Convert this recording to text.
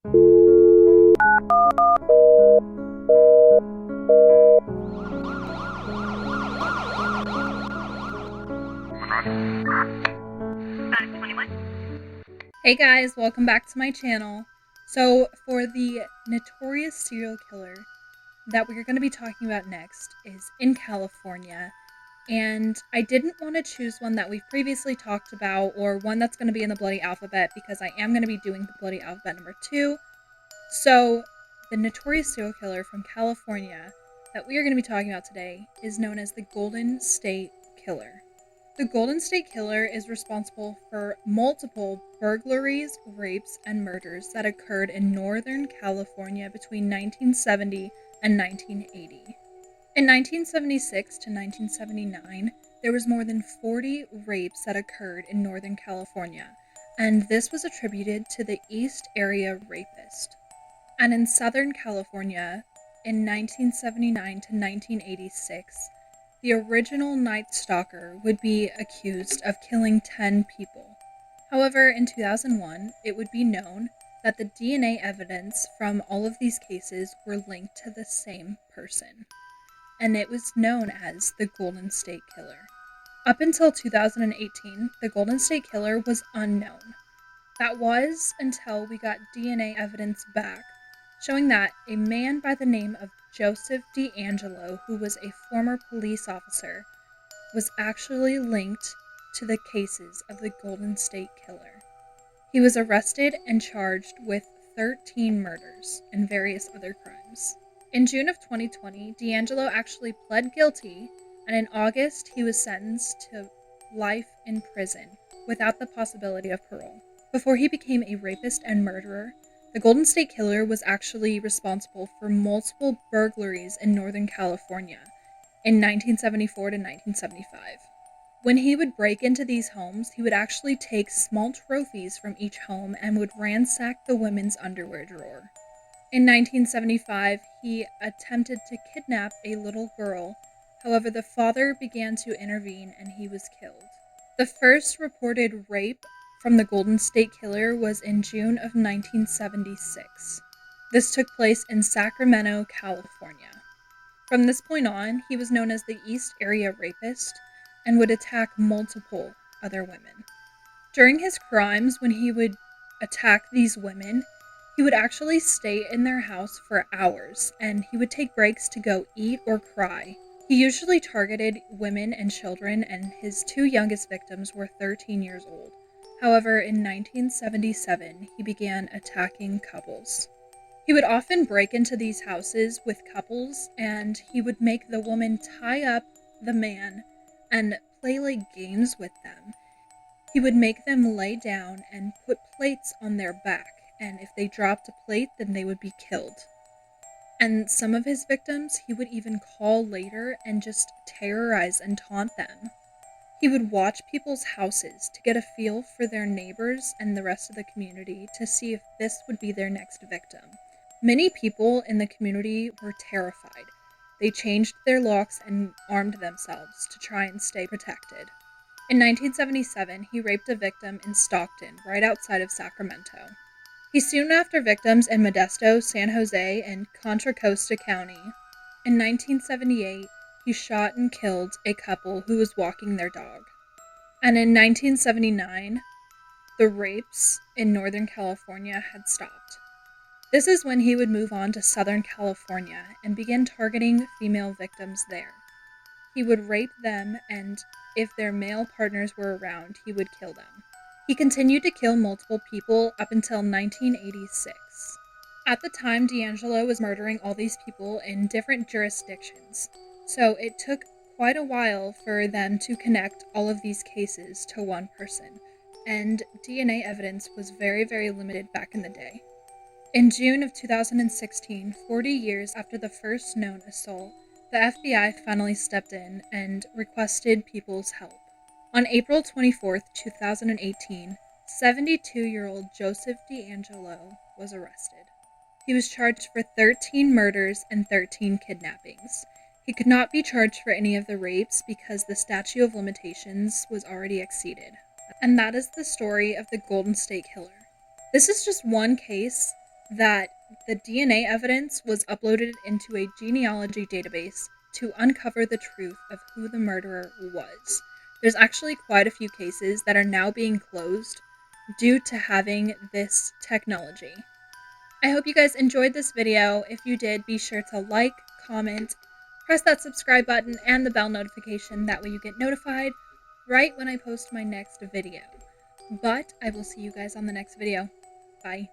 Hey guys, welcome back to my channel. So for the notorious serial killer that we're going to be talking about next is in California, and I didn't want to choose one that we've previously talked about or one that's going to be in the bloody alphabet because I am going to be doing the bloody alphabet number 2. So the notorious serial killer from California that we are going to be talking about today is known as the Golden State Killer. The Golden State Killer is responsible for multiple burglaries, rapes, and murders that occurred in Northern California between 1970 and 1980. In 1976 to 1979, there was more than 40 rapes that occurred in Northern California, and this was attributed to the East Area Rapist. And in Southern California, in 1979 to 1986, the original Night Stalker would be accused of killing 10 people. However, in 2001, it would be known that the DNA evidence from all of these cases were linked to the same person, and it was known as the Golden State Killer. Up until 2018, the Golden State Killer was unknown. That was until we got DNA evidence back, showing that a man by the name of Joseph D'Angelo, who was a former police officer, was actually linked to the cases of the Golden State Killer. He was arrested and charged with 13 murders and various other crimes. In June of 2020, D'Angelo actually pled guilty, and in August he was sentenced to life in prison without the possibility of parole. Before he became a rapist and murderer, the Golden State Killer was actually responsible for multiple burglaries in Northern California in 1974 to 1975. When he would break into these homes, he would actually take small trophies from each home and would ransack the women's underwear drawer. In 1975, he attempted to kidnap a little girl. However, the father began to intervene and he was killed. The first reported rape from the Golden State Killer was in June of 1976. This took place in Sacramento, California. From this point on, he was known as the East Area Rapist and would attack multiple other women. During his crimes, when he would attack these women, he would actually stay in their house for hours, and he would take breaks to go eat or cry. He usually targeted women and children, and his 2 youngest victims were 13 years old. However, in 1977, he began attacking couples. He would often break into these houses with couples, and he would make the woman tie up the man and play like games with them. He would make them lay down and put plates on their back, and if they dropped a plate, then they would be killed. And some of his victims, he would even call later and just terrorize and taunt them. He would watch people's houses to get a feel for their neighbors and the rest of the community to see if this would be their next victim. Many people in the community were terrified. They changed their locks and armed themselves to try and stay protected. In 1977, he raped a victim in Stockton, right outside of Sacramento. He soon after victims in Modesto, San Jose, and Contra Costa County. In 1978, he shot and killed a couple who was walking their dog. And in 1979, the rapes in Northern California had stopped. This is when he would move on to Southern California and begin targeting female victims there. He would rape them, and if their male partners were around, he would kill them. He continued to kill multiple people up until 1986. At the time, D'Angelo was murdering all these people in different jurisdictions, so it took quite a while for them to connect all of these cases to one person, and DNA evidence was very, very limited back in the day. In June of 2016, 40 years after the first known assault, the FBI finally stepped in and requested people's help. On April 24, 2018, 72-year-old Joseph D'Angelo was arrested. He was charged for 13 murders and 13 kidnappings. He could not be charged for any of the rapes because the statute of limitations was already exceeded. And that is the story of the Golden State Killer. This is just one case that the DNA evidence was uploaded into a genealogy database to uncover the truth of who the murderer was. There's actually quite a few cases that are now being closed due to having this technology. I hope you guys enjoyed this video. If you did, be sure to like, comment, press that subscribe button and the bell notification. That way you get notified right when I post my next video. But I will see you guys on the next video. Bye.